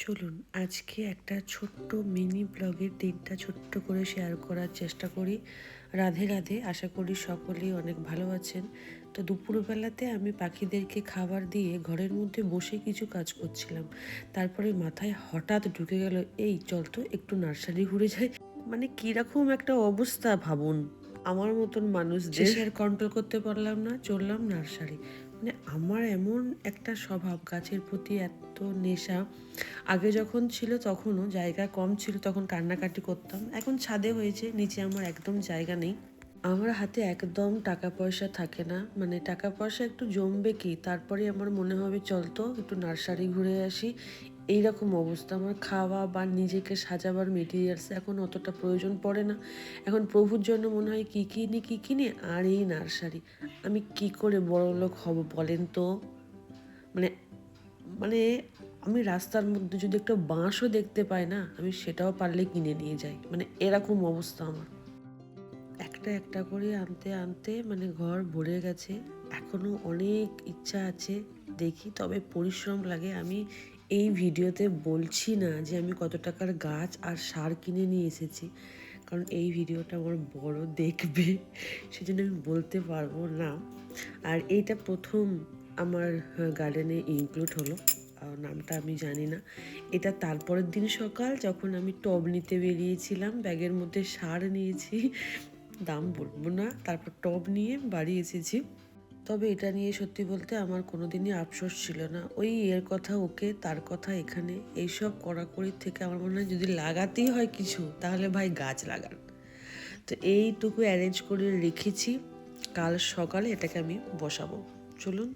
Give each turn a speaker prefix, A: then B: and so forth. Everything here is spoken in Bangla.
A: চলুন আজকে একটা ছোট্ট মিনি ব্লগের দিনটা ছোট্ট করে শেয়ার করার চেষ্টা করি। রাধে রাধে, আশা করি সকলেই অনেক ভালো আছেন। তো দুপুরবেলাতে আমি পাখিদেরকে খাবার দিয়ে ঘরের মধ্যে বসে কিছু কাজ করছিলাম। তারপরে মাথায় হঠাৎ ঢুকে গেল, এই চল তো একটু নার্সারি ঘুরে যাই। মানে কীরকম একটা অবস্থা ভাবুন, আমার মতন মানুষদের আর কন্ট্রোল করতে পারলাম না, চললাম নার্সারি। মানে আমার এমন একটা স্বভাব, গাছের প্রতি এত নেশা। আগে যখন ছিল তখনও জায়গা কম ছিল, তখন কান্নাকাটি করতাম। এখন ছাদে হয়েছে, নিচে আমার একদম জায়গা নেই। আমার হাতে একদম টাকা পয়সা থাকে না, মানে টাকা পয়সা একটু জমবে কি, তারপরে আমার মনে হবে চল তো একটু নার্সারি ঘুরে আসি। এইরকম অবস্থা আমার। খাওয়া বা নিজেকে সাজাবার মেটেরিয়ালস এখন অতটা প্রয়োজন পড়ে না। এখন প্রভুর জন্য মনে হয় কী কিনি আর এই নার্সারি। আমি কি করে বড়লোক হব বলেন তো? মানে মানে আমি রাস্তার মধ্যে যদি একটা বাঁশও দেখতে পাই না, আমি সেটাও পারলে কিনে নিয়ে যাই। মানে এরকম অবস্থা আমার। একটা একটা করে আনতে আনতে মানে ঘর ভরে গেছে। এখনও অনেক ইচ্ছা আছে, দেখি, তবে পরিশ্রম লাগে। আমি এই ভিডিওতে বলছি না যে আমি কত টাকার গাছ আর সার কিনে নিয়ে এসেছি, কারণ এই ভিডিওটা আমার বড় দেখবে, সেজন্য আমি বলতে পারবো না। আর এইটা প্রথম আমার গার্ডেনে ইনক্লুড হলো, নামটা আমি জানি না। এটা তারপরের দিন সকাল, যখন আমি টব নিতে বেরিয়েছিলাম, ব্যাগের মধ্যে সার নিয়েছি, দাম বলবো না, তারপর টব নিয়ে বাড়ি এসেছি। তবে এটা নিয়ে সত্যি বলতে আমার কোনো দিনই আফসোস ছিল না। ওই এর কথা ওকে, তার কথা এখানে, এইসব কড়াকড়ির থেকে আমার মনে হয় যদি লাগাতেই হয় কিছু, তাহলে ভাই গাছ লাগান। তো এইটুকু অ্যারেঞ্জ করে রেখেছি, কাল সকালে এটাকে আমি বসাবো। চলুন।